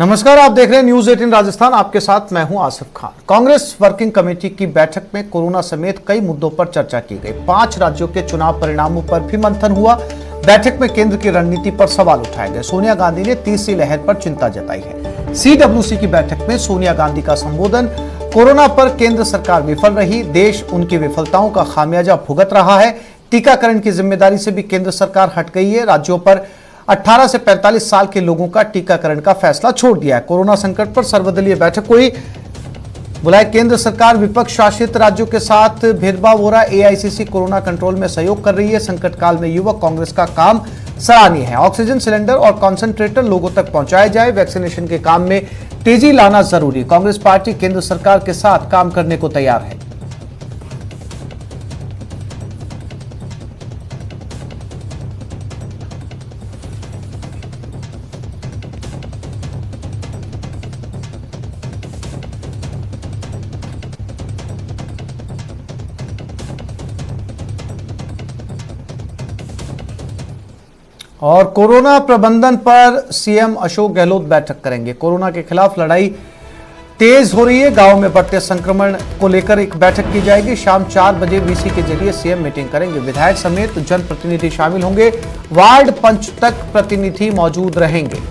नमस्कार, आप देख रहे हैं न्यूज 18 राजस्थान। आपके साथ मैं हूं आसिफ खान। कांग्रेस वर्किंग कमेटी की बैठक में कोरोना समेत कई मुद्दों पर चर्चा की गई। 5 राज्यों के चुनाव परिणामों पर भी मंथन हुआ। बैठक में केंद्र की रणनीति पर सवाल उठाए गए। सोनिया गांधी ने तीसरी लहर पर चिंता जताई है। सीडब्ल्यूसी की बैठक में सोनिया गांधी का संबोधन। कोरोना पर केंद्र सरकार विफल रही, देश उनकी विफलताओं का खामियाजा भुगत रहा है। टीकाकरण की जिम्मेदारी से भी केंद्र सरकार हट गई है। राज्यों पर 18 से 45 साल के लोगों का टीकाकरण का फैसला छोड़ दिया है। कोरोना संकट पर सर्वदलीय बैठक हुई। बुलाए केंद्र सरकार, विपक्ष शासित राज्यों के साथ भेदभाव हो रहा है। एआईसीसी कोरोना कंट्रोल में सहयोग कर रही है। संकट काल में युवक कांग्रेस का काम सराहनीय है। ऑक्सीजन सिलेंडर और कॉन्सेंट्रेटर लोगों तक पहुंचाए जाए। वैक्सीनेशन के काम में तेजी लाना जरूरी। कांग्रेस पार्टी केंद्र सरकार के साथ काम करने को तैयार है। और कोरोना प्रबंधन पर सीएम अशोक गहलोत बैठक करेंगे। कोरोना के खिलाफ लड़ाई तेज हो रही है। गांव में बढ़ते संक्रमण को लेकर एक बैठक की जाएगी। शाम 4 बजे वीसी के जरिए सीएम मीटिंग करेंगे। विधायक समेत जनप्रतिनिधि शामिल होंगे। वार्ड पंच तक प्रतिनिधि मौजूद रहेंगे।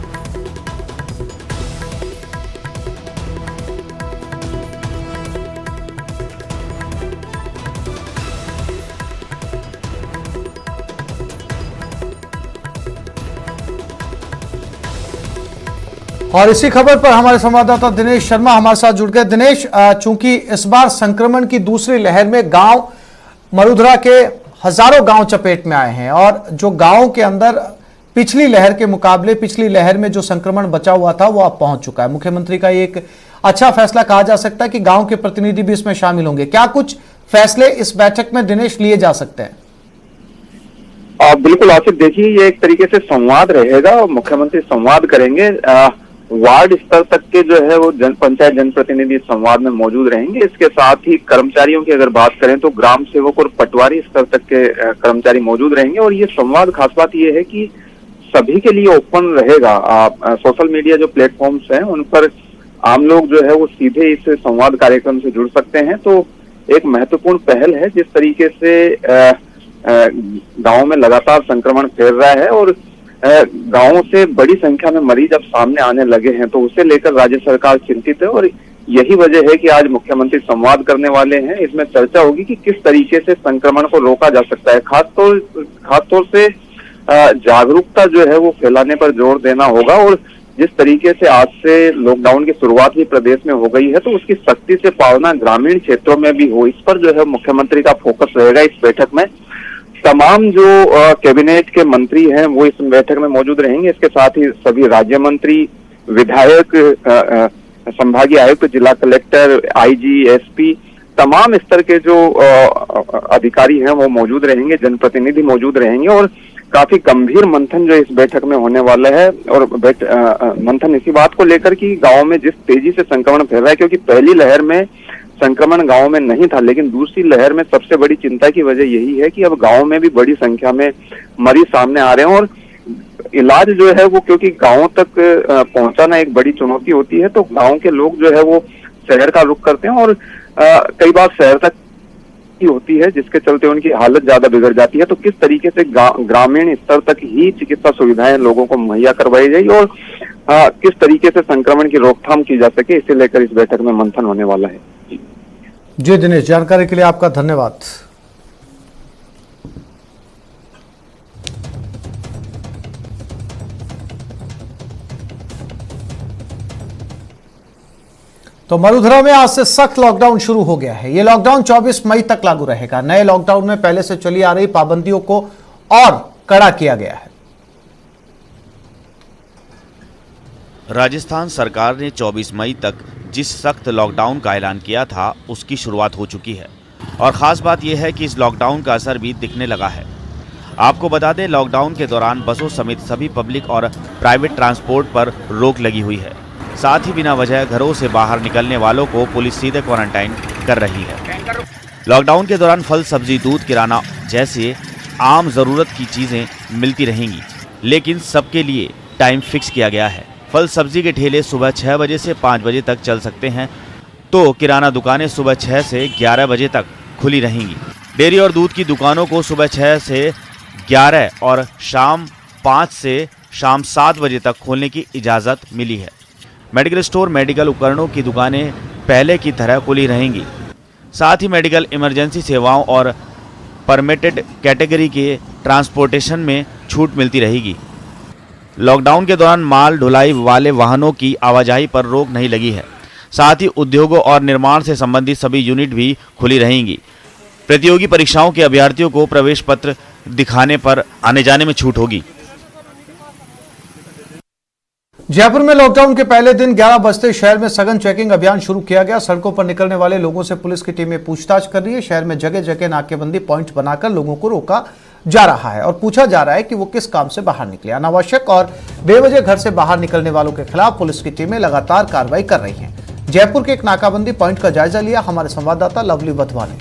और इसी खबर पर हमारे संवाददाता दिनेश शर्मा हमारे साथ जुड़ गए। दिनेश, चूंकि इस बार संक्रमण की दूसरी लहर में गांव मरुधरा के हजारों गांव चपेट में आए हैं और जो गांव के अंदर पिछली लहर के मुकाबले पिछली लहर में जो संक्रमण बचा हुआ था वो अब पहुंच चुका है। मुख्यमंत्री का एक अच्छा फैसला कहा जा सकता है कि गांव के प्रतिनिधि भी इसमें शामिल होंगे। क्या कुछ फैसले इस बैठक में दिनेश लिए जा सकते हैं? बिल्कुल आसिफ, देखिए ये एक तरीके से संवाद रहेगा। मुख्यमंत्री संवाद करेंगे। वार्ड स्तर तक के जो है वो पंचायत जनप्रतिनिधि संवाद में मौजूद रहेंगे। इसके साथ ही कर्मचारियों की अगर बात करें तो ग्राम सेवक और पटवारी स्तर तक के कर्मचारी मौजूद रहेंगे। और ये संवाद खास बात ये है कि सभी के लिए ओपन रहेगा। सोशल मीडिया जो प्लेटफॉर्म्स हैं उन पर आम लोग जो है वो सीधे इस संवाद कार्यक्रम से जुड़ सकते हैं। तो एक महत्वपूर्ण पहल है। जिस तरीके से गाँव में लगातार संक्रमण फैल रहा है और गांवों से बड़ी संख्या में मरीज अब सामने आने लगे हैं, तो उसे लेकर राज्य सरकार चिंतित है। और यही वजह है कि आज मुख्यमंत्री संवाद करने वाले हैं। इसमें चर्चा होगी कि किस तरीके से संक्रमण को रोका जा सकता है। खासतौर से जागरूकता जो है वो फैलाने पर जोर देना होगा। और जिस तरीके से आज से लॉकडाउन की शुरुआत भी प्रदेश में हो गई है तो उसकी सख्ती से पालना ग्रामीण क्षेत्रों में भी हो, इस पर जो है मुख्यमंत्री का फोकस रहेगा। इस बैठक में तमाम जो कैबिनेट के मंत्री हैं वो इस बैठक में मौजूद रहेंगे। इसके साथ ही सभी राज्य मंत्री, विधायक, संभागीय आयुक्त, जिला कलेक्टर, आईजी, एसपी, तमाम स्तर के जो अधिकारी हैं वो मौजूद रहेंगे। जनप्रतिनिधि मौजूद रहेंगे और काफी गंभीर मंथन जो इस बैठक में होने वाला है। और मंथन इसी बात को लेकर कि गाँव में जिस तेजी से संक्रमण फैल रहा है, क्योंकि पहली लहर में संक्रमण गांव में नहीं था, लेकिन दूसरी लहर में सबसे बड़ी चिंता की वजह यही है कि अब गांव में भी बड़ी संख्या में मरीज सामने आ रहे हैं। और इलाज जो है वो, क्योंकि गांवों तक पहुंचाना एक बड़ी चुनौती होती है, तो गांव के लोग जो है वो शहर का रुख करते हैं और कई बार शहर तक ही होती है, जिसके चलते उनकी हालत ज्यादा बिगड़ जाती है। तो किस तरीके से ग्रामीण स्तर तक ही चिकित्सा सुविधाएं लोगों को मुहैया करवाई जाए और किस तरीके से संक्रमण की रोकथाम की जा सके, इसे लेकर इस बैठक में मंथन होने वाला है। जी दिनेश, जानकारी के लिए आपका धन्यवाद। तो मरुधरा में आज से सख्त लॉकडाउन शुरू हो गया है। यह लॉकडाउन 24 मई तक लागू रहेगा। नए लॉकडाउन में पहले से चली आ रही पाबंदियों को और कड़ा किया गया है। राजस्थान सरकार ने 24 मई तक जिस सख्त लॉकडाउन का ऐलान किया था उसकी शुरुआत हो चुकी है और ख़ास बात यह है कि इस लॉकडाउन का असर भी दिखने लगा है। आपको बता दें, लॉकडाउन के दौरान बसों समेत सभी पब्लिक और प्राइवेट ट्रांसपोर्ट पर रोक लगी हुई है। साथ ही बिना वजह घरों से बाहर निकलने वालों को पुलिस सीधे क्वारंटाइन कर रही है। लॉकडाउन के दौरान फल, सब्जी, दूध, किराना जैसे आम ज़रूरत की चीज़ें मिलती रहेंगी, लेकिन सबके लिए टाइम फिक्स किया गया है। फल सब्जी के ठेले सुबह 6 बजे से 5 बजे तक चल सकते हैं, तो किराना दुकानें सुबह 6 से 11 बजे तक खुली रहेंगी। डेयरी और दूध की दुकानों को सुबह 6 से 11 और शाम 5 से शाम 7 बजे तक खोलने की इजाज़त मिली है। मेडिकल स्टोर, मेडिकल उपकरणों की दुकानें पहले की तरह खुली रहेंगी। साथ ही मेडिकल इमरजेंसी सेवाओं और परमिटेड कैटेगरी के ट्रांसपोर्टेशन में छूट मिलती रहेगी। लॉकडाउन के दौरान माल ढुलाई वाले वाहनों की आवाजाही पर रोक नहीं लगी है। साथ ही उद्योगों और निर्माण से संबंधित सभी यूनिट भी खुली रहेंगी। प्रतियोगी परीक्षाओं के अभ्यर्थियों को प्रवेश पत्र दिखाने पर आने जाने में छूट होगी। जयपुर में लॉकडाउन के पहले दिन 11 बजते शहर में सघन चेकिंग अभियान शुरू किया गया। सड़कों पर निकलने वाले लोगों से पुलिस की टीमें पूछताछ कर रही है। शहर में जगह जगह नाकेबंदी पॉइंट बनाकर लोगों को रोका जा रहा है और पूछा जा रहा है कि वो किस काम से बाहर निकले। अनावश्यक और बेवजह घर से बाहर निकलने वालों के खिलाफ पुलिस की टीमें लगातार कार्रवाई कर रही हैं। जयपुर के एक नाकाबंदी पॉइंट का जायजा लिया हमारे संवाददाता लवली वधवा ने।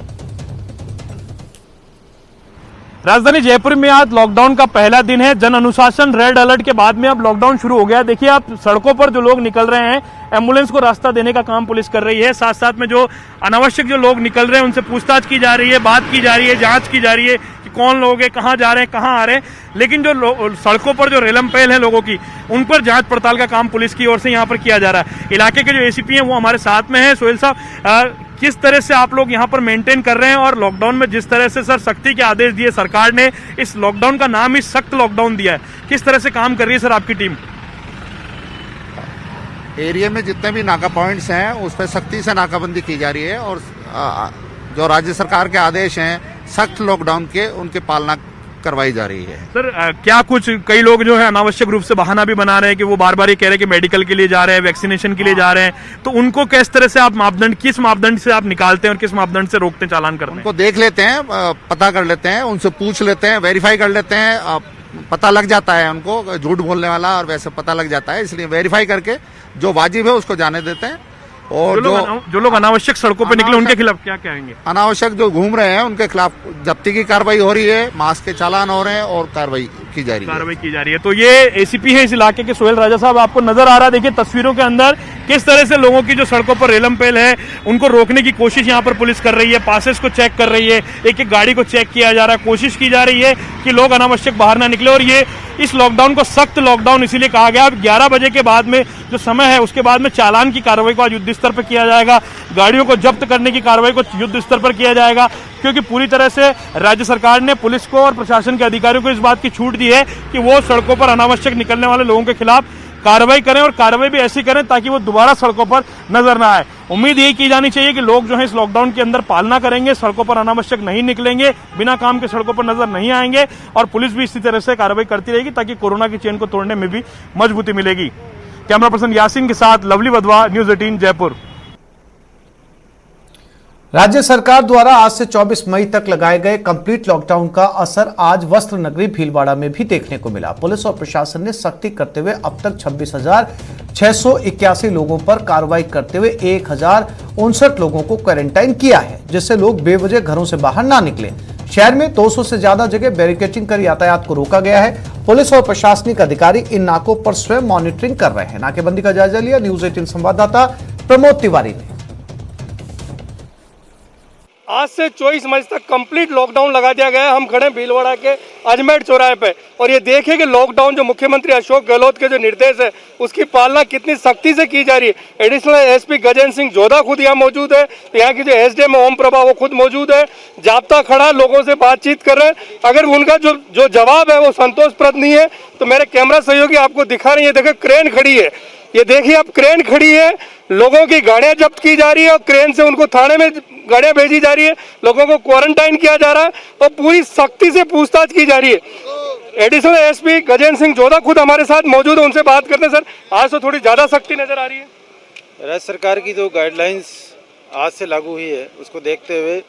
राजधानी जयपुर में आज लॉकडाउन का पहला दिन है। जन अनुशासन रेड अलर्ट के बाद में अब लॉकडाउन शुरू हो गया। देखिए आप सड़कों पर जो लोग निकल रहे हैं, एम्बुलेंस को रास्ता देने का काम पुलिस कर रही है। साथ साथ में जो अनावश्यक जो लोग निकल रहे हैं उनसे पूछताछ की जा रही है, बात की जा रही है, जांच की जा रही है कि कौन लोग हैं, कहाँ जा रहे हैं, कहाँ आ रहे हैं। लेकिन जो सड़कों पर जो रेलम पहल है लोगों की, उन पर जांच पड़ताल का काम पुलिस की ओर से यहाँ पर किया जा रहा है। इलाके के जो एसीपी हैं वो हमारे साथ में है। सोहेल साहब, किस तरह से आप लोग यहाँ पर मेंटेन कर रहे हैं और लॉकडाउन में जिस तरह से सर सख्ती के आदेश दिए सरकार ने, इस लॉकडाउन का नाम ही सख्त लॉकडाउन दिया है, किस तरह से काम कर रही है सर आपकी टीम? एरिया में जितने भी नाका पॉइंट्स हैं उस पर सख्ती से नाकाबंदी की जा रही है और जो राज्य सरकार के आदेश हैं सख्त लॉकडाउन के, उनकी पालना करवाई जा रही है। सर क्या कुछ कई लोग जो है अनावश्यक रूप से बहाना भी बना रहे हैं कि वो बार बार ये कह रहे हैं कि मेडिकल के लिए जा रहे हैं, वैक्सीनेशन के लिए जा रहे हैं, तो उनको किस तरह से आप मापदंड, किस मापदंड से आप निकालते हैं और किस मापदंड से रोकते हैं, चालान करते हैं? उनको देख लेते हैं, पता कर लेते हैं, उनसे पूछ लेते हैं, वेरीफाई कर लेते हैं, पता लग जाता है उनको झूठ बोलने वाला और वैसे पता लग जाता है, इसलिए वेरीफाई करके जो वाजिब है उसको जाने देते हैं। और जो लोग अनावश्यक सड़कों पर निकले उनके खिलाफ क्या कहेंगे? अनावश्यक जो घूम रहे हैं उनके खिलाफ जब्ती की कार्रवाई हो रही है, मास्क के चालान हो रहे हैं और कार्रवाई की जा रही है। तो ये एसीपी है इस इलाके के सोहेल राजा साहब, आपको नजर आ रहा है देखिए तस्वीरों के अंदर किस तरह से लोगों की जो सड़कों पर रेलम पेल है उनको रोकने की कोशिश यहाँ पर पुलिस कर रही है। पासेस को चेक कर रही है, एक एक गाड़ी को चेक किया जा रहा है, कोशिश की जा रही है कि लोग अनावश्यक बाहर ना निकले। और ये इस लॉकडाउन को सख्त लॉकडाउन इसीलिए कहा गया। अब 11 बजे के बाद में जो समय है उसके बाद में चालान की कार्रवाई को आज युद्ध स्तर पर किया जाएगा, गाड़ियों को जब्त करने की कार्रवाई को युद्ध स्तर पर किया जाएगा, क्योंकि पूरी तरह से राज्य सरकार ने पुलिस को और प्रशासन के अधिकारियों को इस बात की छूट दी है कि वो सड़कों पर अनावश्यक निकलने वाले लोगों के खिलाफ कार्रवाई करें और कार्रवाई भी ऐसी करें ताकि वो दोबारा सड़कों पर नजर ना आए। उम्मीद यही की जानी चाहिए कि लोग जो है इस लॉकडाउन के अंदर पालना करेंगे, सड़कों पर अनावश्यक नहीं निकलेंगे, बिना काम के सड़कों पर नजर नहीं आएंगे और पुलिस भी इसी तरह से कार्रवाई करती रहेगी ताकि कोरोना की चेन को तोड़ने में भी मजबूती मिलेगी। कैमरा पर्सन यासीन के साथ लवली वधवा, न्यूज 18 जयपुर। राज्य सरकार द्वारा आज से 24 मई तक लगाए गए कंप्लीट लॉकडाउन का असर आज वस्त्र नगरी भीलवाड़ा में भी देखने को मिला। पुलिस और प्रशासन ने सख्ती करते हुए अब तक 26,681 लोगों पर कार्रवाई करते हुए 1,059 लोगों को क्वारंटाइन किया है, जिससे लोग बेवजह घरों से बाहर ना निकले। शहर में 200 से ज्यादा जगह बैरिकेडिंग कर यातायात को रोका गया है। पुलिस और प्रशासनिक अधिकारी इन नाकों पर स्वयं मॉनिटरिंग कर रहे हैं। नाकेबंदी का जायजा लिया न्यूज 18 संवाददाता प्रमोद तिवारी ने। आज से 24 मई तक कंप्लीट लॉकडाउन लगा दिया गया है। हम खड़े हैं भीलवाड़ा के अजमेर चौराहे पे और ये देखें कि लॉकडाउन जो मुख्यमंत्री अशोक गहलोत के जो निर्देश है उसकी पालना कितनी सख्ती से की जा रही है। एडिशनल एसपी गजेंद्र सिंह जोधा खुद यहाँ मौजूद है, यहाँ की जो एसडीएम ओम प्रभा वो खुद मौजूद है, जाब्ता खड़ा लोगों से बातचीत कर रहे हैं। अगर उनका जो जवाब है वो संतोषप्रद नहीं है तो मेरे कैमरा सहयोगी आपको दिखा रही है, देखिए क्रेन खड़ी है, ये देखिए अब क्रेन खड़ी है, लोगों की गाड़ियां जब्त की जा रही है और क्रेन से उनको थाने में गाड़ियां भेजी जा रही है, लोगों को क्वारंटाइन किया जा रहा है और पूरी सख्ती से पूछताछ की जा रही है। एडिशनल एसपी गजेंद्र सिंह जोधा खुद हमारे साथ मौजूद है, उनसे बात करते हैं। सर, आज तो थोड़ी ज्यादा सख्ती नजर आ रही है। राज्य सरकार की जो गाइडलाइंस आज से लागू हुई है उसको देखते हुए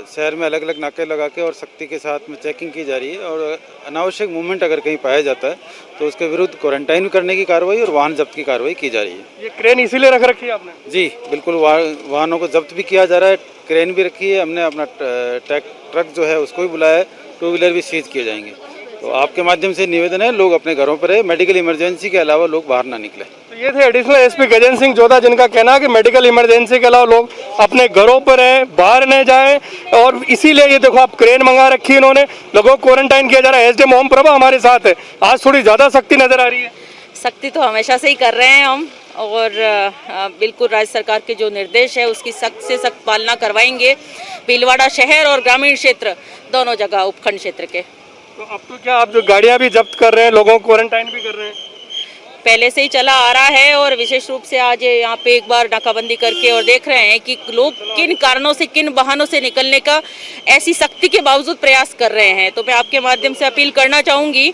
शहर में अलग अलग नाके लगा के और सख्ती के साथ में चेकिंग की जा रही है और अनावश्यक मूवमेंट अगर कहीं पाया जाता है तो उसके विरुद्ध क्वारंटाइन करने की कार्रवाई और वाहन जब्त की कार्रवाई की जा रही है। ये क्रेन इसीलिए रख रखी है आपने? जी बिल्कुल, वाहनों को जब्त भी किया जा रहा है, क्रेन भी रखी है हमने, अपना ट्रक जो है उसको भी बुलाया है, 2 व्हीलर भी सीज किए जाएंगे। तो आपके माध्यम से निवेदन है, लोग अपने घरों पर है, मेडिकल इमरजेंसी के अलावा लोग बाहर ना निकले। तो ये थे एडिशनल एसपी गजेंद्र सिंह जोधा, जिनका कहना है कि मेडिकल इमरजेंसी के अलावा लोग अपने घरों पर हैं, बाहर न जाएं, और इसीलिए ये देखो आप क्रेन मंगा रखी है इन्होंने, लोगों को क्वारंटाइन किया जा रहा है। एसडीएम ओम प्रभा हमारे साथ है, आज थोड़ी ज्यादा सख्ती नजर आ रही है। सख्ती तो हमेशा से ही कर रहे हैं हम, और बिल्कुल राज्य सरकार के जो निर्देश है उसकी सख्त से सख्त पालना करवाएंगे, भीलवाड़ा शहर और ग्रामीण क्षेत्र दोनों जगह, उपखंड क्षेत्र के। तो अब तो क्या आप जो गाड़ियां भी जब्त कर रहे हैं, लोगों को क्वारंटाइन भी कर रहे हैं? पहले से ही चला आ रहा है, और विशेष रूप से आज यहाँ पे एक बार नाकाबंदी करके और देख रहे हैं कि लोग किन कारणों से, किन बहानों से निकलने का ऐसी सख्ती के बावजूद प्रयास कर रहे हैं। तो मैं आपके माध्यम से अपील करना चाहूँगी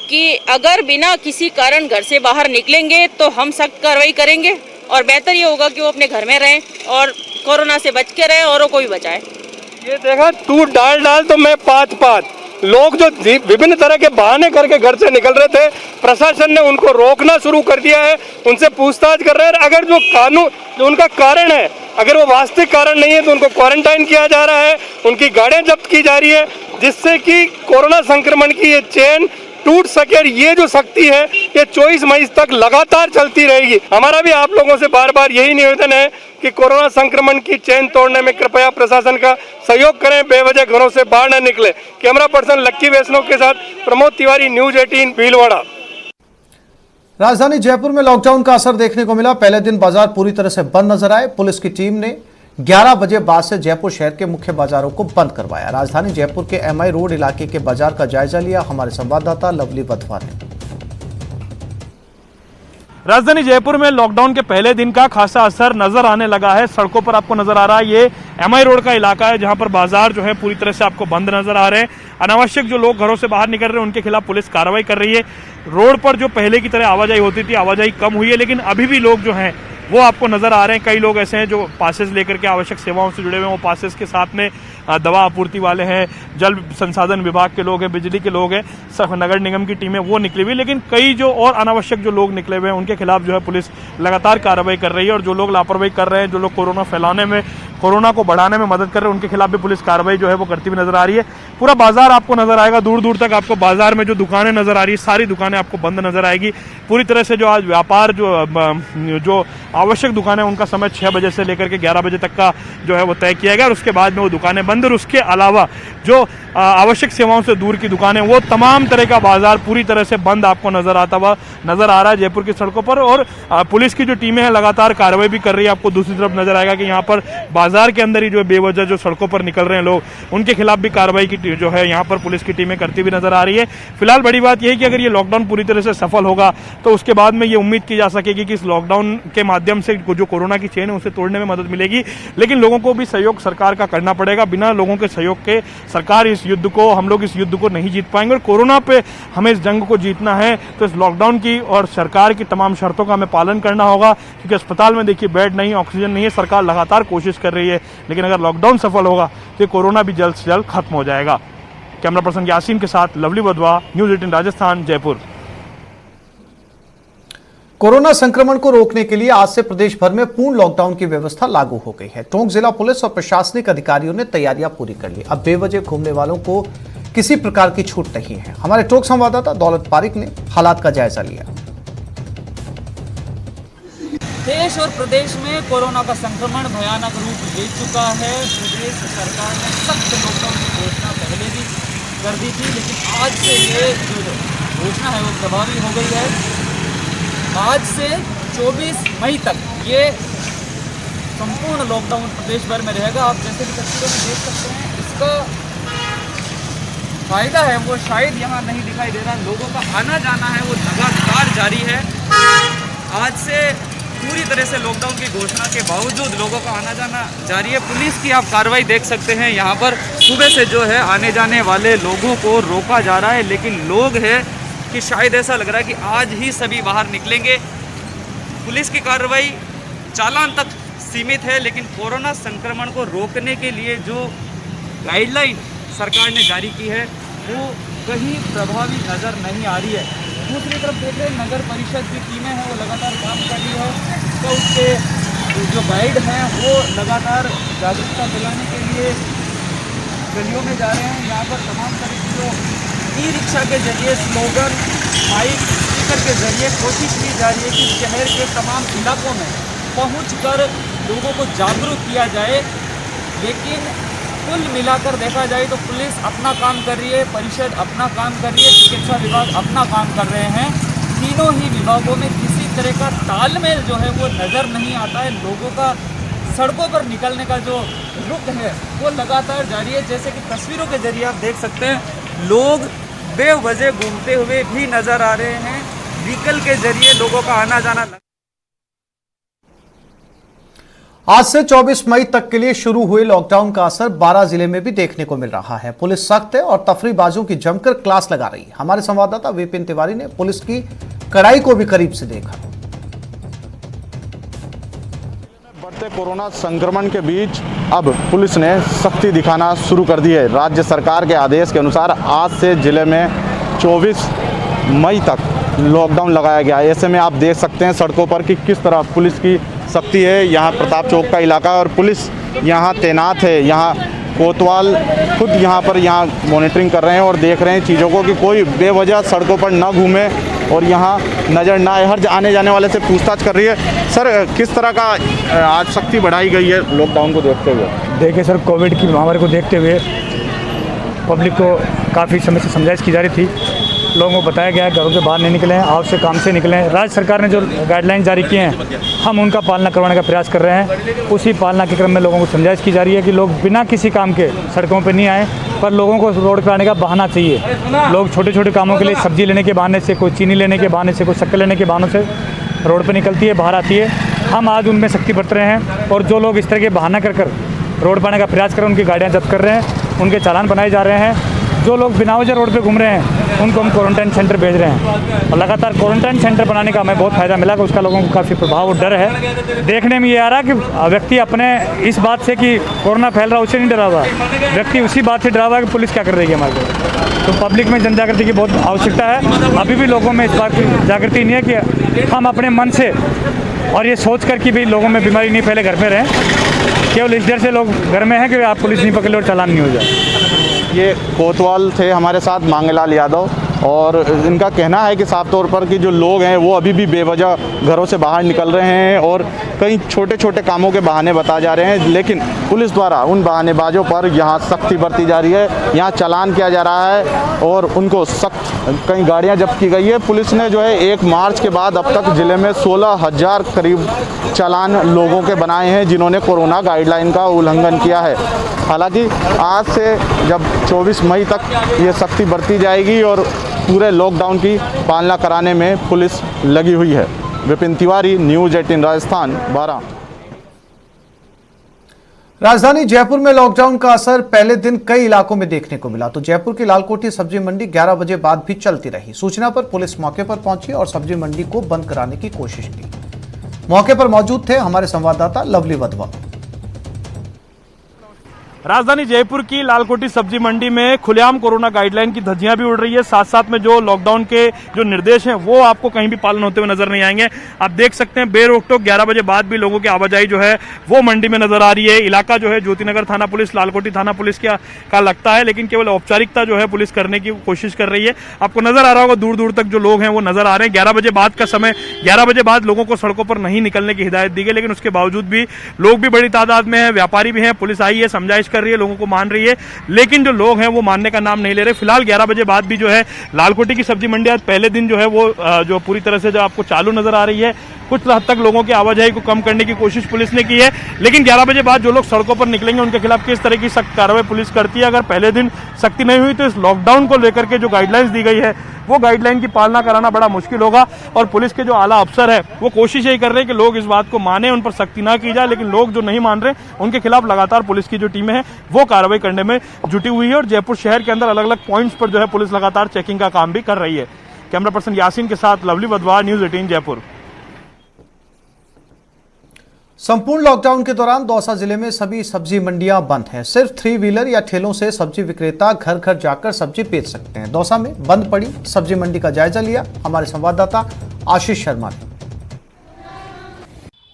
कि अगर बिना किसी कारण घर से बाहर निकलेंगे तो हम सख्त कार्रवाई करेंगे, और बेहतर ये होगा कि वो अपने घर में रहें और कोरोना से बच के रहें, औरों को भी बचाएं। ये देखा, तू डाल तो मैं पात लोग जो विभिन्न तरह के बहाने करके घर से निकल रहे थे, प्रशासन ने उनको रोकना शुरू कर दिया है, उनसे पूछताछ कर रहे हैं। अगर जो कानून, जो उनका कारण है, अगर वो वास्तविक कारण नहीं है तो उनको क्वारंटाइन किया जा रहा है, उनकी गाड़ियां जब्त की जा रही है, जिससे कि कोरोना संक्रमण की ये चेन टूट सके। और ये जो सख्ती है ये 24 मई तक लगातार चलती रहेगी। हमारा भी आप लोगों से बार बार यही निवेदन है कि कोरोना संक्रमण की चेन तोड़ने में कृपया प्रशासन का सहयोग करें, बेवजह घरों से बाहर न निकले। कैमरा पर्सन लक्की वैष्णव के साथ प्रमोद तिवारी, न्यूज 18 भीलवाड़ा। राजधानी जयपुर में लॉकडाउन का असर देखने को मिला। पहले दिन बाजार पूरी तरह से बंद नजर आए। पुलिस की टीम ने 11 बजे बाद से जयपुर शहर के मुख्य बाजारों को बंद करवाया। राजधानी जयपुर के एमआई रोड इलाके के बाजार का जायजा लिया हमारे संवाददाता लवली बथवा ने। राजधानी जयपुर में लॉकडाउन के पहले दिन का खासा असर नजर आने लगा है। सड़कों पर आपको नजर आ रहा है, ये एमआई रोड का इलाका है जहां पर बाजार जो है पूरी तरह से आपको बंद नजर आ रहे हैं। अनावश्यक जो लोग घरों से बाहर निकल रहे हैं उनके खिलाफ पुलिस कार्रवाई कर रही है। रोड पर जो पहले की तरह आवाजाही होती थी, आवाजाही कम हुई है, लेकिन अभी भी लोग जो हैं वो आपको नजर आ रहे हैं। कई लोग ऐसे हैं जो पासेस लेकर के आवश्यक सेवाओं से जुड़े हुए हैं, वो पासेस के साथ में दवा आपूर्ति वाले हैं, जल संसाधन विभाग के लोग हैं, बिजली के लोग हैं, नगर निगम की टीमें वो निकली हुई। लेकिन कई जो और अनावश्यक जो लोग निकले हुए हैं उनके खिलाफ जो है पुलिस लगातार कार्रवाई कर रही है, और जो लोग लापरवाही कर रहे हैं, जो लोग कोरोना फैलाने में, कोरोना को बढ़ाने में मदद कर रहे हैं, उनके खिलाफ भी पुलिस कार्रवाई जो है वो करती हुई नजर आ रही है। पूरा बाजार आपको नजर आएगा, दूर दूर तक आपको बाजार में जो दुकानें नजर आ रही है सारी दुकानें आपको बंद नजर आएगी। पूरी तरह से जो आज व्यापार जो आवश्यक दुकानें उनका समय 6 बजे से लेकर के 11 बजे तक का जो है वो तय किया गया, और उसके बाद में वो दुकानें बंद। और उसके अलावा जो आवश्यक सेवाओं से दूर की दुकानें, वो तमाम तरह का बाजार पूरी तरह से बंद आपको नजर आता हुआ नजर आ रहा है जयपुर की सड़कों पर। और पुलिस की जो टीमें हैं लगातार कार्रवाई भी कर रही है। आपको दूसरी तरफ नजर आएगा कि यहाँ पर बाजार के अंदर ही जो बेवजह जो सड़कों पर निकल रहे हैं लोग, उनके खिलाफ भी कार्रवाई की जो है यहाँ पर पुलिस की टीमें करती हुई नजर आ रही है। फिलहाल बड़ी बात यह है कि अगर ये लॉकडाउन पूरी तरह से सफल होगा तो उसके बाद में ये उम्मीद की जा सकेगी कि इस लॉकडाउन के माध्यम से जो कोरोना की चेन है उसे तोड़ने में मदद मिलेगी। लेकिन लोगों को भी सहयोग सरकार का करना पड़ेगा। बिना लोगों के सहयोग के सरकार इस युद्ध को, हम लोग इस युद्ध को नहीं जीत पाएंगे। और कोरोना पे हमें इस जंग को जीतना है तो इस लॉकडाउन की और सरकार की तमाम शर्तों का हमें पालन करना होगा, क्योंकि अस्पताल में देखिए बेड नहीं, ऑक्सीजन नहीं है। सरकार लगातार कोशिश कर रही है, लेकिन अगर लॉकडाउन सफल होगा तो कोरोना भी जल्द से जल्द खत्म हो जाएगा। कैमरा पर्सन यासीन के साथ लवली बधवा, न्यूज 18 राजस्थान, जयपुर। कोरोना संक्रमण को रोकने के लिए आज से प्रदेश भर में पूर्ण लॉकडाउन की व्यवस्था लागू हो गई है। टोंक जिला पुलिस और प्रशासनिक अधिकारियों ने तैयारियां पूरी कर ली। अब बेवजह घूमने वालों को किसी प्रकार की छूट नहीं है। हमारे टोंक संवाददाता दौलत पारिक ने हालात का जायजा लिया। देश और प्रदेश में कोरोना का संक्रमण भयानक रूप ले चुका है। प्रदेश सरकार ने सख्त लॉकडाउन की घोषणा पहले भी कर दी थी, लेकिन आज से ये जो घोषणा है वो प्रभावी हो गई है। आज से 24 मई तक ये संपूर्ण लॉकडाउन प्रदेश भर में रहेगा। आप जैसे कि तस्वीरों में देख सकते हैं, इसका फायदा है वो शायद यहाँ नहीं दिखाई दे रहा। लोगों का आना जाना है वो लगातार जारी है। आज से पूरी तरह से लॉकडाउन की घोषणा के बावजूद लोगों का आना जाना जारी है। पुलिस की आप कार्रवाई देख सकते हैं, यहाँ पर सुबह से जो है आने जाने वाले लोगों को रोका जा रहा है, लेकिन लोग हैं कि शायद ऐसा लग रहा है कि आज ही सभी बाहर निकलेंगे। पुलिस की कार्रवाई चालान तक सीमित है, लेकिन कोरोना संक्रमण को रोकने के लिए जो गाइडलाइन सरकार ने जारी की है वो कहीं प्रभावी नज़र नहीं आ रही है। दूसरी तरफ देख रहे हैं नगर परिषद की टीमें हैं वो लगातार काम कर रही है, तो उसके जो गाइड हैं वो लगातार जागरूकता फैलाने के लिए गलियों में जा रहे हैं। यहाँ पर तमाम तरह की जो ई रिक्शा के जरिए स्लोगन, माइक, स्पीकर के जरिए कोशिश की जा रही है कि शहर के तमाम इलाकों में पहुंचकर लोगों को जागरूक किया जाए। लेकिन कुल मिलाकर देखा जाए तो पुलिस अपना काम कर रही है, परिषद अपना काम कर रही है, चिकित्सा विभाग अपना काम कर रहे हैं। तीनों ही विभागों में किसी तरह का तालमेल जो है वो नज़र नहीं आता है। लोगों का सड़कों पर निकलने का जो रुख है वो लगातार जारी है। जैसे कि तस्वीरों के जरिए आप देख सकते हैं, लोग बेवजह घूमते हुए भी नज़र आ रहे हैं। व्हीकल के जरिए लोगों का आना जाना आज से 24 मई तक के लिए शुरू हुए लॉकडाउन का असर 12 जिले में भी देखने को मिल रहा है। पुलिस सख्त है और तफरीबाजों की जमकर क्लास लगा रही है। हमारे संवाददाता विपिन तिवारी ने पुलिस की कड़ाई को भी करीब से देखा। बढ़ते कोरोना संक्रमण के बीच अब पुलिस ने सख्ती दिखाना शुरू कर दी है। राज्य सरकार के आदेश के अनुसार आज से जिले में 24 मई तक लॉकडाउन लगाया गया है। ऐसे में आप देख सकते हैं सड़कों पर कि किस तरह पुलिस की सख्ती है। यहाँ प्रताप चौक का इलाका और पुलिस यहाँ तैनात है। यहाँ कोतवाल खुद यहाँ मॉनिटरिंग कर रहे हैं और देख रहे हैं चीज़ों को कि कोई बेवजह सड़कों पर ना घूमे और यहाँ नज़र ना आए। हर आने जाने वाले से पूछताछ कर रही है। सर, किस तरह का आज सख्ती बढ़ाई गई है लॉकडाउन को देखते हुए? देखिए सर, कोविड की महामारी को देखते हुए पब्लिक को काफ़ी समय से समझाइश की जा रही थी। लोगों को बताया गया है घरों से बाहर नहीं निकलें, हाउस से काम से निकलें। राज्य सरकार ने जो गाइडलाइन जारी किए हैं हम उनका पालना करवाने का प्रयास कर रहे हैं। उसी पालना के क्रम में लोगों को समझाइश की जा रही है कि लोग बिना किसी काम के सड़कों पर नहीं आए, पर लोगों को रोड पर आने का बहाना चाहिए। लोग छोटे छोटे कामों के लिए सब्जी लेने के बहाने से, कोई चीनी लेने के बहाने से, कोई शक्कर लेने के बहानों से रोड पर निकलती है, बाहर आती है। हम आज उनमें सख्ती बरत रहे हैं और जो लोग इस तरह के बहाना कर रोड पर आने का प्रयास कर रहे हैं उनकी गाड़ियाँ जब्त कर रहे हैं, उनके चालान बनाए जा रहे हैं। जो लोग बिना वजह रोड पे घूम रहे हैं उनको हम क्वारंटाइन सेंटर भेज रहे हैं और लगातार क्वारंटाइन सेंटर बनाने का हमें बहुत फ़ायदा मिला कि उसका लोगों को काफ़ी प्रभाव और डर है। देखने में ये आ रहा है कि व्यक्ति अपने इस बात से कि कोरोना फैल रहा उससे नहीं डरा हुआ, व्यक्ति उसी बात से डरा हुआ है कि पुलिस क्या कर रही है हमारे। तो पब्लिक में जन जागृति की बहुत आवश्यकता है। अभी भी लोगों में इस बात की जागृति नहीं है कि हम अपने मन से और ये सोच कर कि भाई लोगों में बीमारी नहीं फैले, घर में रहें। केवल इस डर से लोग घर में हैं कि आप पुलिस नहीं पकड़े और चालान नहीं हो जाए। ये कोतवाल थे हमारे साथ मांगेलाल यादव और इनका कहना है कि साफ तौर पर कि जो लोग हैं वो अभी भी बेवजह घरों से बाहर निकल रहे हैं और कई छोटे छोटे कामों के बहाने बता जा रहे हैं, लेकिन पुलिस द्वारा उन बहानेबाजों पर यहाँ सख्ती बरती जा रही है। यहाँ चालान किया जा रहा है और उनको सख्त कई गाड़ियाँ जब्त की गई है। पुलिस ने जो है 1 मार्च के बाद अब तक ज़िले में 16,000 करीब चालान लोगों के बनाए हैं जिन्होंने कोरोना गाइडलाइन का उल्लंघन किया है। हालांकि आज से जब 24 मई तक ये सख्ती बरती जाएगी और पूरे लॉकडाउन की पालना कराने में पुलिस लगी हुई है। विपिन तिवारी, न्यूज़ 18 राजस्थान 12। राजधानी जयपुर में लॉकडाउन का असर पहले दिन कई इलाकों में देखने को मिला। तो जयपुर की लालकोठी सब्जी मंडी 11 बजे बाद भी चलती रही। सूचना पर पुलिस मौके पर पहुंची और सब्जी मंडी को बंद कराने की कोशिश की। मौके पर मौजूद थे हमारे संवाददाता लवली वधवा। राजधानी जयपुर की लालकोठी सब्जी मंडी में खुलेआम कोरोना गाइडलाइन की धज्जियां भी उड़ रही है। साथ साथ में जो लॉकडाउन के जो निर्देश हैं वो आपको कहीं भी पालन होते हुए नजर नहीं आएंगे। आप देख सकते हैं बेरोक-टोक 11 बजे बाद भी लोगों की आवाजाही जो है वो मंडी में नजर आ रही है। इलाका जो है ज्योतिनगर थाना पुलिस, लालकोठी थाना पुलिस का लगता है, लेकिन केवल औपचारिकता जो है पुलिस करने की कोशिश कर रही है। आपको नजर आ रहा होगा दूर दूर तक जो लोग हैं वो नजर आ रहे हैं। 11 बजे बाद का समय, 11 बजे बाद लोगों को सड़कों पर नहीं निकलने की हिदायत दी गई, लेकिन उसके बावजूद भी लोग भी बड़ी तादाद में है, व्यापारी भी हैं। पुलिस आई है, समझाइश कर रही है, लोगों को मान रही है, लेकिन जो लोग हैं वो मानने का नाम नहीं ले रहे। फिलहाल 11 बजे बाद भी जो है लालकोठी की सब्जी मंडी आज पहले दिन जो है वो जो पूरी तरह से जो आपको चालू नजर आ रही है। कुछ हद तक लोगों की आवाजाही को कम करने की कोशिश पुलिस ने की है, लेकिन 11 बजे बाद जो लोग सड़कों पर निकलेंगे उनके खिलाफ किस तरह की सख्त कार्रवाई पुलिस करती है। अगर पहले दिन सख्ती नहीं हुई तो इस लॉकडाउन को लेकर के जो गाइडलाइंस दी गई है वो गाइडलाइन की पालना कराना बड़ा मुश्किल होगा। और पुलिस के जो आला अफसर है वो कोशिश यही कर रहे हैं कि लोग इस बात को माने, उन पर सख्ती ना की जाए, लेकिन लोग जो नहीं मान रहे उनके खिलाफ लगातार पुलिस की जो टीमें हैं वो कार्रवाई करने में जुटी हुई है। और जयपुर शहर के अंदर अलग अलग पॉइंट्स पर जो है पुलिस लगातार चेकिंग का काम भी कर रही है। कैमरा पर्सन यासीन के साथ लवली वधवा, न्यूज़ 18 जयपुर। संपूर्ण लॉकडाउन के दौरान दौसा जिले में सभी सब्जी मंडियां बंद हैं। सिर्फ 3 व्हीलर या ठेलों से सब्जी विक्रेता घर घर जाकर सब्जी बेच सकते हैं। दौसा में बंद पड़ी सब्जी मंडी का जायजा लिया हमारे संवाददाता आशीष शर्मा ने।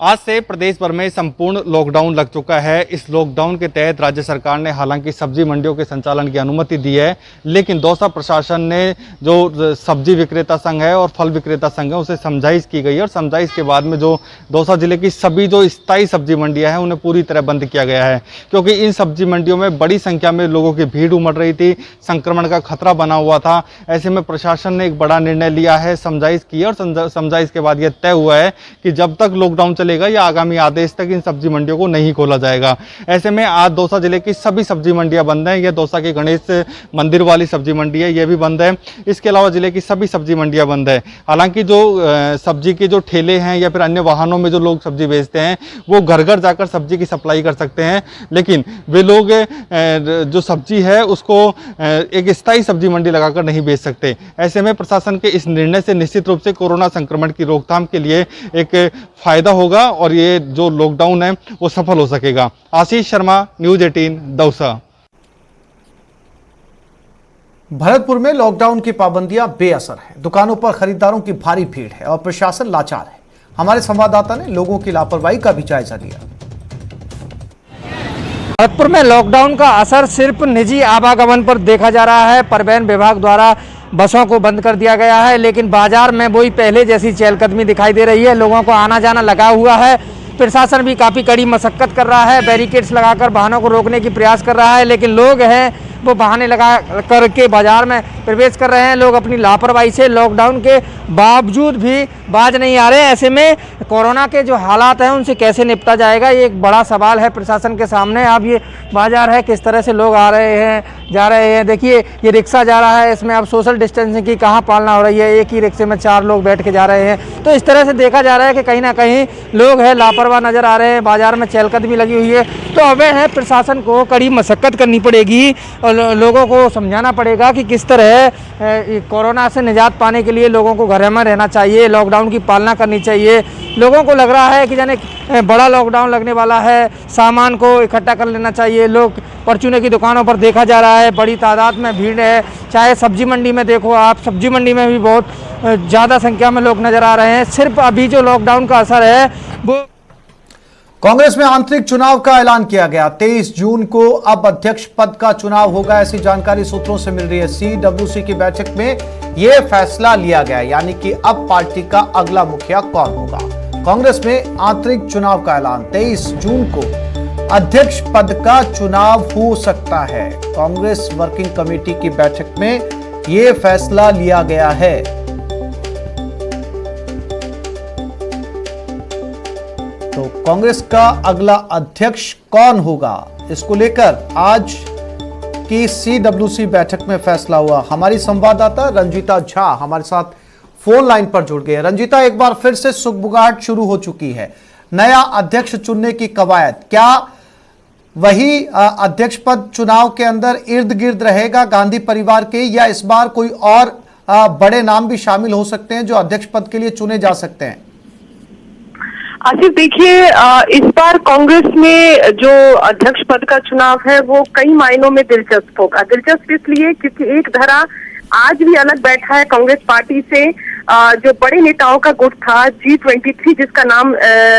आज से प्रदेश भर में संपूर्ण लॉकडाउन लग चुका है। इस लॉकडाउन के तहत राज्य सरकार ने हालांकि सब्जी मंडियों के संचालन की अनुमति दी है, लेकिन दौसा प्रशासन ने जो सब्जी विक्रेता संघ है और फल विक्रेता संघ है उसे समझाइश की गई है और समझाइश के बाद में जो दौसा जिले की सभी जो स्थायी सब्जी मंडियां हैं उन्हें पूरी तरह बंद किया गया है, क्योंकि इन सब्जी मंडियों में बड़ी संख्या में लोगों की भीड़ उमड़ रही थी, संक्रमण का खतरा बना हुआ था। ऐसे में प्रशासन ने एक बड़ा निर्णय लिया है, समझाइश की और समझाइश के बाद यह तय हुआ है कि जब तक लॉकडाउन चलेगा या आगामी आदेश तक इन सब्जी मंडियों को नहीं खोला जाएगा। ऐसे में आज दौसा जिले की सभी सब्जी मंडियां बंद हैं। यह दौसा की गणेश मंदिर वाली सब्जी मंडी है, यह भी बंद है। इसके अलावा जिले की सभी सब्जी मंडियां बंद है। हालांकि जो सब्जी के जो ठेले हैं या फिर अन्य वाहनों में जो लोग सब्जी बेचते हैं वो घर घर जाकर सब्जी की सप्लाई कर सकते हैं, लेकिन वे लोग जो सब्जी है उसको एक स्थायी सब्जी मंडी लगाकर नहीं बेच सकते। ऐसे में प्रशासन के इस निर्णय से निश्चित रूप से कोरोना संक्रमण की रोकथाम के लिए एक फायदा होगा और ये जो लॉकडाउन है वो सफल हो सकेगा। आशीष शर्मा, न्यूज़ 18, दौसा। भरतपुर में लॉकडाउन की पाबंदियां बेअसर है, दुकानों पर खरीदारों की भारी भीड़ है और प्रशासन लाचार है। हमारे संवाददाता ने लोगों की लापरवाही का भी जायजा लिया। भरतपुर में लॉकडाउन का असर सिर्फ निजी आवागमन पर देखा जा रहा है। परिवहन विभाग द्वारा बसों को बंद कर दिया गया है, लेकिन बाजार में वही पहले जैसी चहलकदमी दिखाई दे रही है। लोगों को आना जाना लगा हुआ है। प्रशासन भी काफ़ी कड़ी मशक्कत कर रहा है, बैरिकेड्स लगाकर वाहनों को रोकने की प्रयास कर रहा है, लेकिन लोग हैं वो बहाने लगा करके बाजार में प्रवेश कर रहे हैं। लोग अपनी लापरवाही से लॉकडाउन के बावजूद भी बाज नहीं आ रहे हैं। ऐसे में कोरोना के जो हालात हैं उनसे कैसे निपटा जाएगा, ये एक बड़ा सवाल है प्रशासन के सामने। अब ये बाजार है, किस तरह से लोग आ रहे हैं, जा रहे हैं। देखिए ये रिक्शा जा रहा है, इसमें अब सोशल डिस्टेंसिंग की कहाँ पालना हो रही है। एक ही रिक्शे में 4 लोग बैठ के जा रहे हैं। तो इस तरह से देखा जा रहा है कि कहीं ना कहीं लोग हैं लापरवाह नज़र आ रहे हैं। बाजार में चहलकदमी लगी हुई है। तो अब है प्रशासन को कड़ी मशक्कत करनी पड़ेगी और लोगों को समझाना पड़ेगा कि किस तरह कोरोना से निजात पाने के लिए लोगों को घर में रहना चाहिए, लॉकडाउन की पालना करनी चाहिए। लोगों को लग रहा है कि जाने बड़ा लॉकडाउन लगने वाला है, सामान को इकट्ठा कर लेना चाहिए। लोग परचूने की दुकानों पर देखा जा रहा है बड़ी तादाद में भीड़ है। चाहे सब्जी मंडी में देखो आप, सब्जी मंडी में भी बहुत ज़्यादा संख्या में लोग नज़र आ रहे हैं। सिर्फ अभी जो लॉकडाउन का असर है वो कांग्रेस में आंतरिक चुनाव का ऐलान किया गया। 23 जून को अब अध्यक्ष पद का चुनाव होगा, ऐसी जानकारी सूत्रों से मिल रही है। CWC की बैठक में यह फैसला लिया गया, यानी कि अब पार्टी का अगला मुखिया कौन होगा। कांग्रेस में आंतरिक चुनाव का ऐलान, 23 जून को अध्यक्ष पद का चुनाव हो सकता है। कांग्रेस वर्किंग कमेटी की बैठक में यह फैसला लिया गया है। तो कांग्रेस का अगला अध्यक्ष कौन होगा, इसको लेकर आज की CWC बैठक में फैसला हुआ। हमारी संवाददाता रंजीता झा हमारे साथ फोन लाइन पर जुड़ गए। रंजीता, एक बार फिर से सुगबुगाहट शुरू हो चुकी है। नया अध्यक्ष चुनने की कवायद, क्या वही अध्यक्ष पद चुनाव के अंदर इर्द गिर्द रहेगा गांधी परिवार के, या इस बार कोई और बड़े नाम भी शामिल हो सकते हैं जो अध्यक्ष पद के लिए चुने जा सकते हैं? आसिफ, देखिए इस बार कांग्रेस में जो अध्यक्ष पद का चुनाव है वो कई मायनों में दिलचस्प होगा। दिलचस्प इसलिए क्योंकि एक धारा आज भी अलग बैठा है कांग्रेस पार्टी से। जो बड़े नेताओं का गुट था G23, जिसका नाम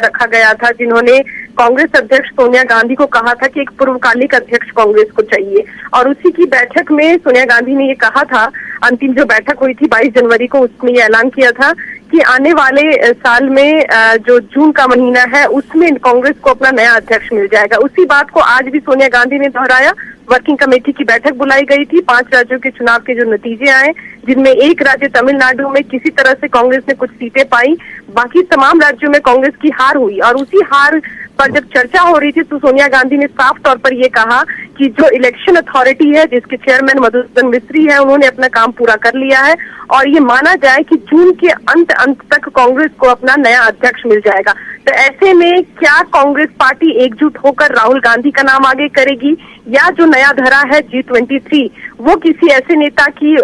रखा गया था, जिन्होंने कांग्रेस अध्यक्ष सोनिया गांधी को कहा था कि एक पूर्वकालिक अध्यक्ष कांग्रेस को चाहिए, और उसी की बैठक में सोनिया गांधी ने ये कहा था, अंतिम जो बैठक हुई थी 22 जनवरी को, उसमें ये ऐलान किया था कि आने वाले साल में जो जून का महीना है उसमें कांग्रेस को अपना नया अध्यक्ष मिल जाएगा। उसी बात को आज भी सोनिया गांधी ने दोहराया। वर्किंग कमेटी की बैठक बुलाई गई थी। 5 राज्यों के चुनाव के जो नतीजे आए, जिनमें एक राज्य तमिलनाडु में किसी तरह से कांग्रेस ने कुछ सीटें पाई, बाकी तमाम राज्यों में कांग्रेस की हार हुई। और उसी हार पर जब चर्चा हो रही थी तो सोनिया गांधी ने साफ तौर पर यह कहा कि जो इलेक्शन अथॉरिटी है, जिसके चेयरमैन मधुसूदन मिस्त्री है, उन्होंने अपना काम पूरा कर लिया है और ये माना जाए कि जून के अंत तक कांग्रेस को अपना नया अध्यक्ष मिल जाएगा। तो ऐसे में क्या कांग्रेस पार्टी एकजुट होकर राहुल गांधी का नाम आगे करेगी, या जो नया धरा है G23 वो किसी ऐसे नेता की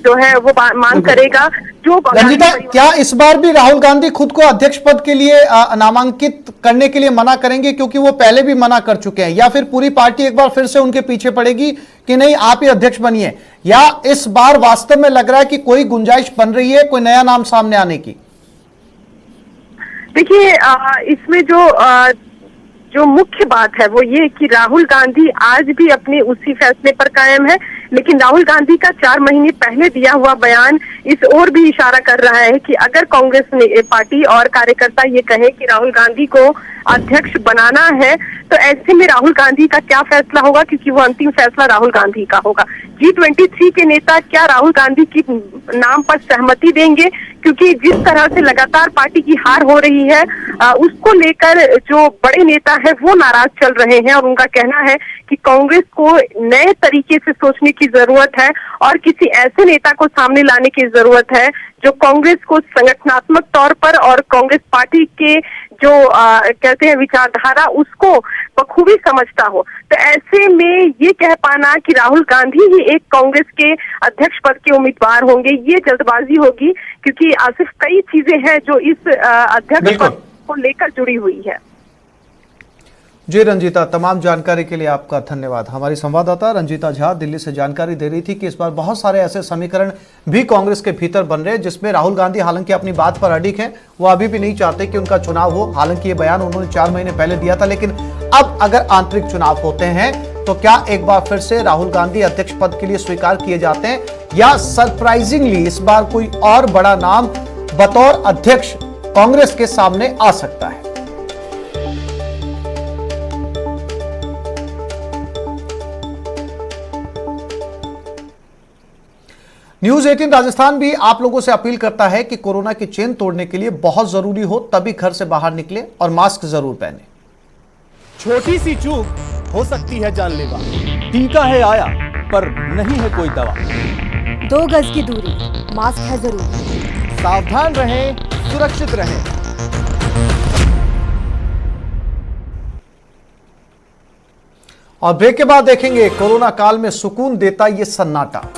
जो है वो मांग करेगा जो। रंजीता, क्या इस बार भी राहुल गांधी खुद को अध्यक्ष पद के लिए नामांकित करने के लिए मना करेंगे, क्योंकि वो पहले भी मना कर चुके हैं, या फिर पूरी पार्टी एक बार फिर से उनके पीछे पड़ेगी कि नहीं आप ही अध्यक्ष बनिए, या इस बार वास्तव में लग रहा है कि कोई गुंजाइश बन रही है कोई नया नाम सामने आने की? देखिए इसमें जो मुख्य बात है वो ये कि राहुल गांधी आज भी अपने उसी फैसले पर कायम है, लेकिन राहुल गांधी का 4 महीने पहले दिया हुआ बयान इस ओर भी इशारा कर रहा है कि अगर कांग्रेस ने पार्टी और कार्यकर्ता ये कहे कि राहुल गांधी को अध्यक्ष बनाना है तो ऐसे में राहुल गांधी का क्या फैसला होगा, क्योंकि वो अंतिम फैसला राहुल गांधी का होगा। G23 के नेता क्या राहुल गांधी की नाम पर सहमति देंगे, क्योंकि जिस तरह से लगातार पार्टी की हार हो रही है उसको लेकर जो बड़े नेता है वो नाराज चल रहे हैं और उनका कहना है कि कांग्रेस को नए तरीके से सोचने की जरूरत है और किसी ऐसे नेता को सामने लाने की जरूरत है जो कांग्रेस को संगठनात्मक तौर पर और कांग्रेस पार्टी के जो कहते हैं विचारधारा उसको बखूबी समझता हो। तो ऐसे में ये कह पाना कि राहुल गांधी ही एक कांग्रेस के अध्यक्ष पद के उम्मीदवार होंगे, ये जल्दबाजी होगी, क्योंकि आसिफ कई चीजें हैं जो इस अध्यक्ष पद को लेकर जुड़ी हुई है। जी रंजीता, तमाम जानकारी के लिए आपका धन्यवाद। हमारी संवाददाता रंजीता झा दिल्ली से जानकारी दे रही थी कि इस बार बहुत सारे ऐसे समीकरण भी कांग्रेस के भीतर बन रहे हैं जिसमें राहुल गांधी हालांकि अपनी बात पर अडिग हैं, वो अभी भी नहीं चाहते कि उनका चुनाव हो। हालांकि ये बयान उन्होंने 4 महीने पहले दिया था, लेकिन अब अगर आंतरिक चुनाव होते हैं तो क्या एक बार फिर से राहुल गांधी अध्यक्ष पद के लिए स्वीकार किए जाते हैं या सरप्राइजिंगली इस बार कोई और बड़ा नाम बतौर अध्यक्ष कांग्रेस के सामने आ सकता है। न्यूज 18 राजस्थान भी आप लोगों से अपील करता है कि कोरोना की चेन तोड़ने के लिए बहुत जरूरी हो तभी घर से बाहर निकले और मास्क जरूर पहने। छोटी सी चूक हो सकती है जानलेवा। टीका है आया पर नहीं है कोई दवा। 2 गज की दूरी, मास्क है जरूरी। सावधान रहें, सुरक्षित रहें। और ब्रेक के बाद देखेंगे कोरोना काल में सुकून देता ये सन्नाटा।